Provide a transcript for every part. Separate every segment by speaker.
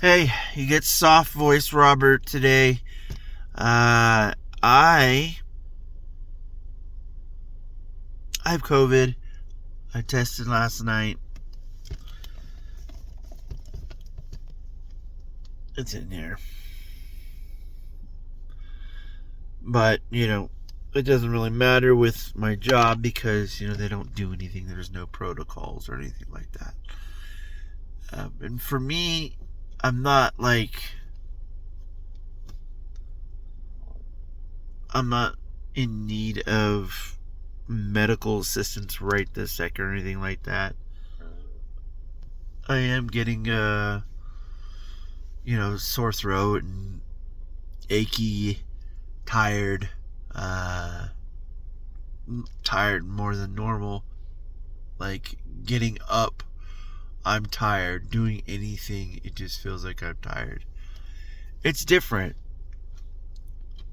Speaker 1: Hey, you get soft voice Robert today. I have COVID. I tested last night. It's in here. But, it doesn't really matter with my job because, they don't do anything. There's no protocols or anything like that. And for me, I'm not in need of medical assistance right this second or anything like that. I am getting sore throat and achy, tired, tired more than normal. Like getting up, I'm tired. Doing anything, it just feels like I'm tired. It's different,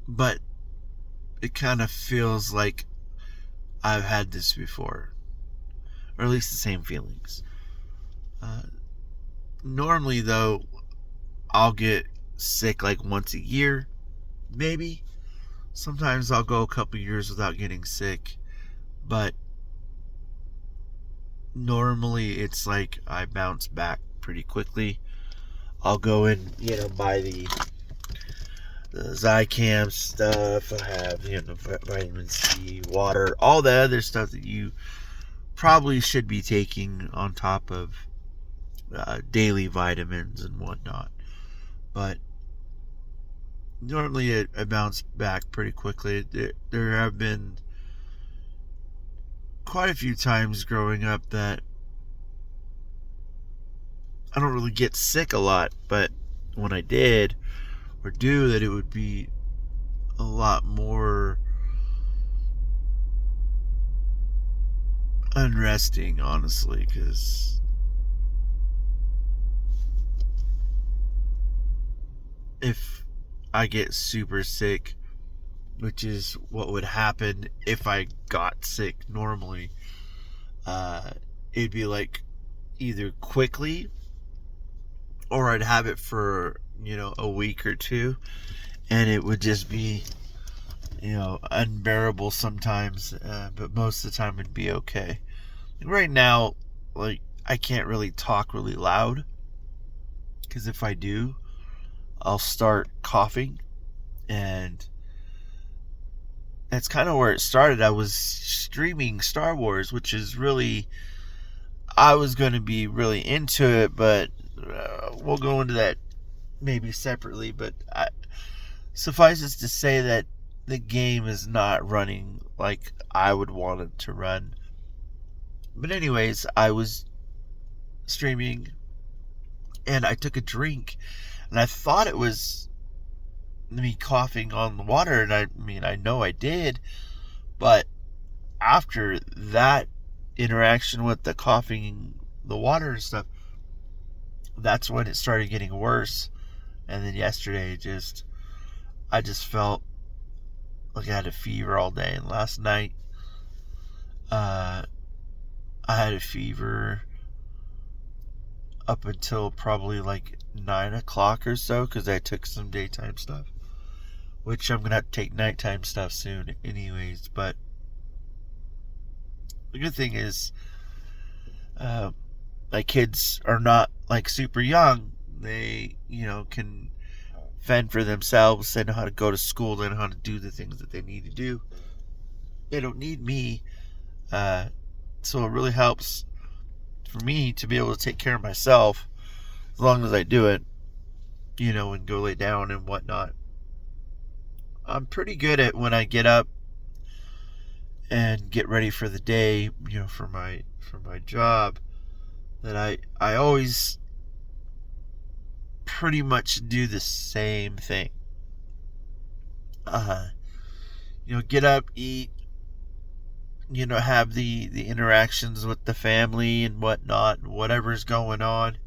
Speaker 1: but it kind of feels like I've had this before, or at least the same feelings. Normally, though, I'll get sick like once a year, maybe. Sometimes I'll go a couple years without getting sick, but normally it's like I bounce back pretty quickly. I'll go and, buy the Zicam stuff. I have, vitamin C, water, all the other stuff that you probably should be taking on top of daily vitamins and whatnot. But normally I bounce back pretty quickly. There have been quite a few times growing up that I don't really get sick a lot, but when I did or do, that it would be a lot more unresting, honestly, because if I get super sick, which is what would happen if I got sick normally, it'd be like either quickly or I'd have it for, a week or two, and it would just be, unbearable sometimes, but most of the time it'd be okay. Right now, I can't really talk really loud, because if I do, I'll start coughing, and that's kind of where it started. I was streaming Star Wars, which is really, I was going to be really into it, but we'll go into that maybe separately. But suffice it to say that the game is not running like I would want it to run. But anyways, I was streaming and I took a drink, and I thought it was me coughing on the water, and I know I did, but after that interaction with the coughing, the water and stuff, that's when it started getting worse. And then yesterday, I just felt like I had a fever all day. And last night, I had a fever up until probably like 9 o'clock or so, because I took some daytime stuff, which I'm going to have to take nighttime stuff soon anyways. But the good thing is, my kids are not like super young. They, can fend for themselves. They know how to go to school. They know how to do the things that they need to do. They don't need me. So it really helps for me to be able to take care of myself as long as I do it, and go lay down and whatnot. I'm pretty good at when I get up and get ready for the day, for my job, that I always pretty much do the same thing. Get up, eat, have the interactions with the family and whatnot, whatever's going on.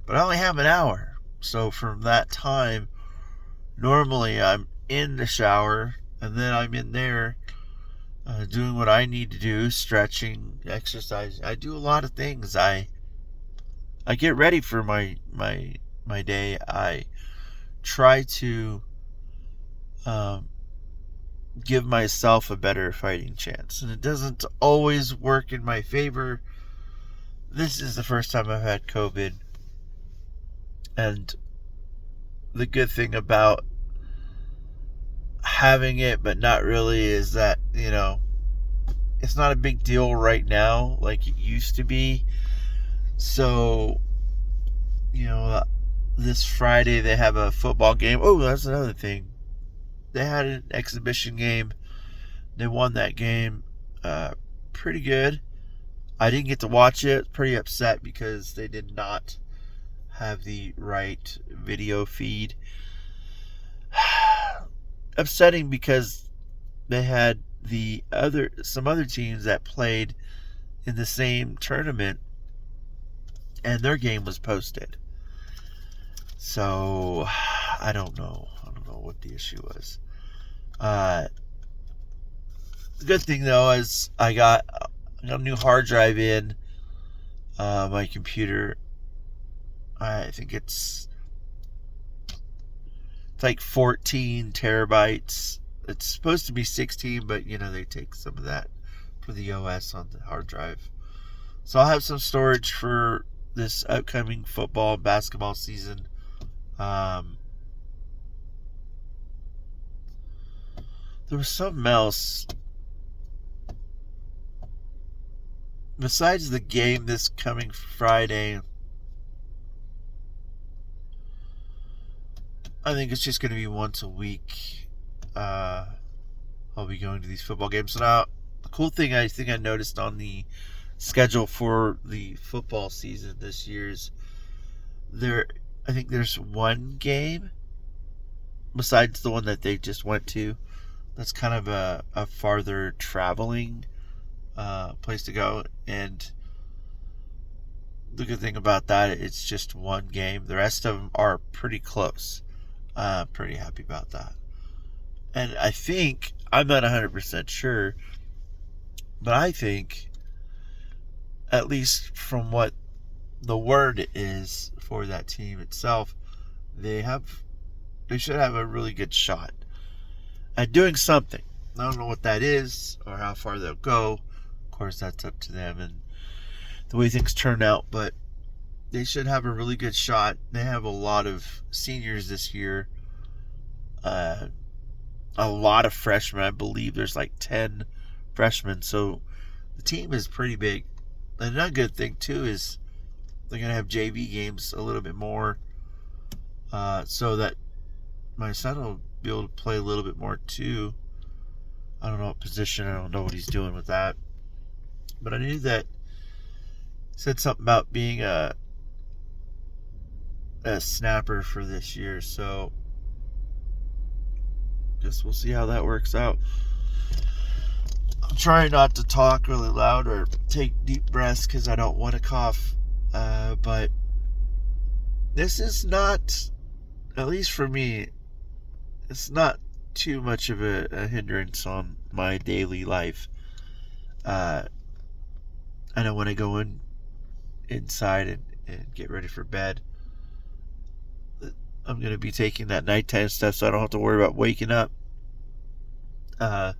Speaker 1: But I only have an hour. So from that time, normally I'm in the shower, and then I'm in there doing what I need to do, stretching, exercise. I do a lot of things. I get ready for my my day, I try to give myself a better fighting chance. And it doesn't always work in my favor. This is the first time I've had COVID. And the good thing about having it but not really is that, it's not a big deal right now like it used to be. So, this Friday they have a football game. Oh, that's another thing. They had an exhibition game. They won that game pretty good. I didn't get to watch it. Pretty upset because they did not have the right video feed. Upsetting because they had some other teams that played in the same tournament and their game was posted. So I don't know what the issue was. The good thing though is I got a new hard drive in my computer. I think it's like 14 terabytes. It's supposed to be 16, but they take some of that for the OS on the hard drive. So I'll have some storage for this upcoming football and basketball season. There was something else besides the game this coming Friday. I think it's just going to be once a week. I'll be going to these football games. So now, the cool thing I think I noticed on the schedule for the football season this year's I think there's one game besides the one that they just went to. That's kind of a farther traveling place to go, and the good thing about that, it's just one game. The rest of them are pretty close. Pretty happy about that. And I think, I'm not 100% sure, but I think, at least from what the word is for that team itself, they should have a really good shot at doing something. I don't know what that is or how far they'll go. Of course, that's up to them and the way things turn out, but they should have a really good shot. They have a lot of seniors this year. A lot of freshmen. I believe there's like 10 freshmen. So the team is pretty big. And another good thing, too, is they're going to have JV games a little bit more so that my son will be able to play a little bit more, too. I don't know what position. I don't know what he's doing with that. But I knew that he said something about being a snapper for this year. So guess we'll see how that works out. I'm trying not to talk really loud or take deep breaths because I don't want to cough. But this is not, at least for me, it's not too much of a hindrance on my daily life. I know when I go inside and get ready for bed, I'm going to be taking that nighttime stuff so I don't have to worry about waking up. The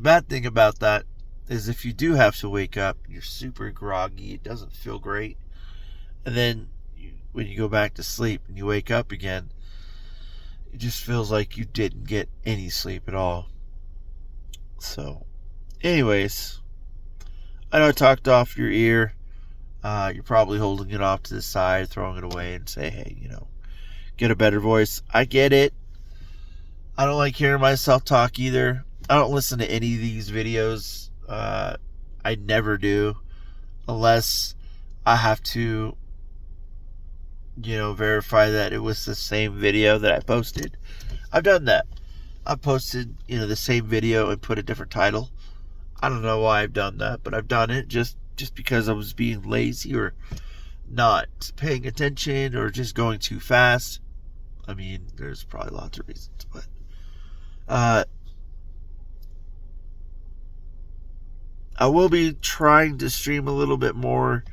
Speaker 1: bad thing about that is if you do have to wake up, you're super groggy. It doesn't feel great. And then when you go back to sleep and you wake up again, it just feels like you didn't get any sleep at all. So, anyways, I know I talked off your ear. You're probably holding it off to the side, throwing it away and say, hey, get a better voice. I get it. I don't like hearing myself talk either. I don't listen to any of these videos. I never do. Unless I have to, verify that it was the same video that I posted. I've done that. I've posted, the same video and put a different title. I don't know why I've done that, but I've done it just because I was being lazy or not paying attention or just going too fast. I mean, there's probably lots of reasons, but I will be trying to stream a little bit more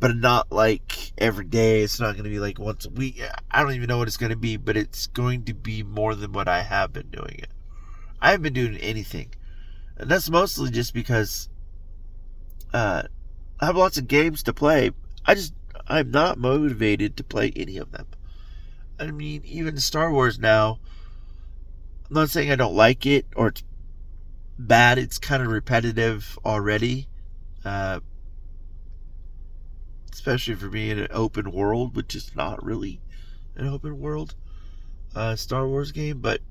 Speaker 1: but not like every day. It's not going to be like once a week. I don't even know what it's going to be, but it's going to be more than what I have been doing it. I haven't been doing anything, and that's mostly just because I have lots of games to play. I'm not motivated to play any of them. I mean, even Star Wars now, I'm not saying I don't like it or it's bad. It's kind of repetitive already. Especially for being an open world, which is not really an open world Star Wars game, but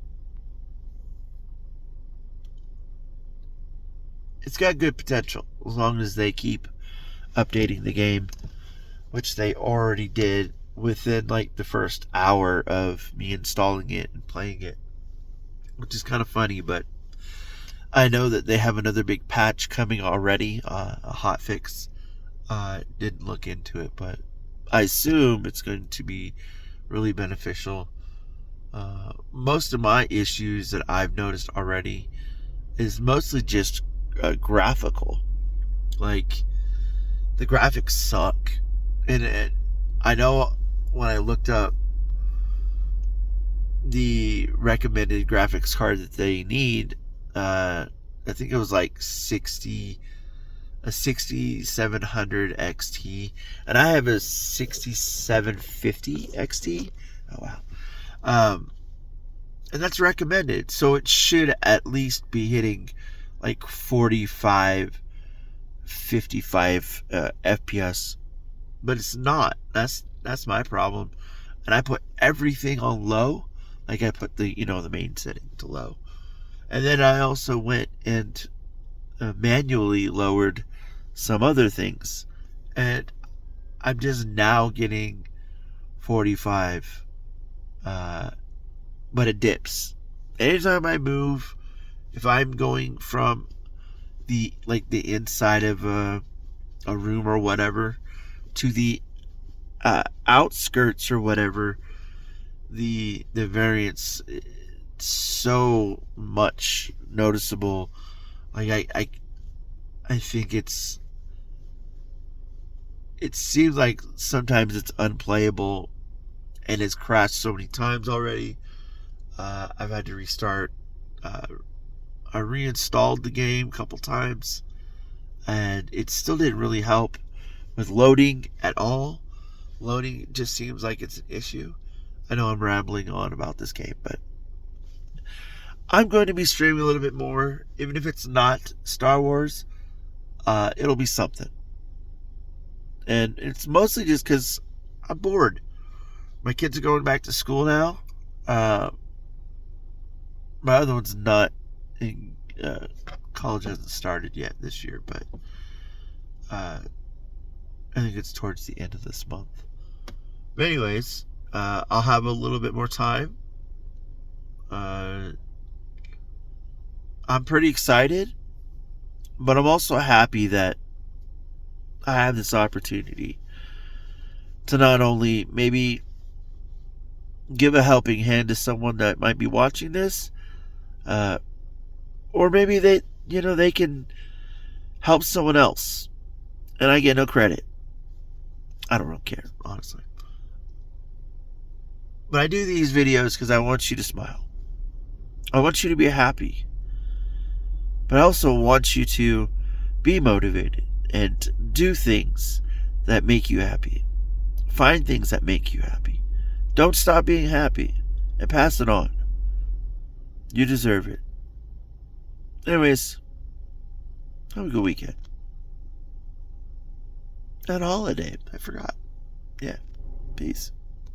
Speaker 1: it's got good potential as long as they keep updating the game, which they already did within like the first hour of me installing it and playing it, which is kind of funny. But I know that they have another big patch coming already, a hot fix. Didn't look into it, but I assume it's going to be really beneficial. Most of my issues that I've noticed already is mostly just graphical. Like, the graphics suck. And I know when I looked up the recommended graphics card that they need, I think it was like a 6700 XT, and I have a 6750 XT. Oh wow. And that's recommended, so it should at least be hitting like 45 55 FPS, but it's not. That's my problem. And I put everything on low. Like, I put the main setting to low, and then I also went and manually lowered some other things, and I'm just now getting 45, but it dips anytime I move. If I'm going from the inside of a room or whatever to the outskirts or whatever, the variance is so much noticeable. Like, I think it seems like sometimes it's unplayable, and it's crashed so many times already. I've had to restart. I reinstalled the game a couple times, and it still didn't really help with loading at all. Loading just seems like it's an issue. I know I'm rambling on about this game, but I'm going to be streaming a little bit more. Even if it's not Star Wars, it'll be something. And it's mostly just because I'm bored. My kids are going back to school now. My other one's not in college, hasn't started yet this year, but I think it's towards the end of this month. But anyways, I'll have a little bit more time. I'm pretty excited, but I'm also happy that I have this opportunity to not only maybe give a helping hand to someone that might be watching this, or maybe they can help someone else, and I get no credit. I don't really care, honestly. But I do these videos because I want you to smile. I want you to be happy. But I also want you to be motivated and do things that make you happy. Find things that make you happy. Don't stop being happy, and pass it on. You deserve it. Anyways, have a good weekend. Not a holiday. I forgot. Yeah. Peace.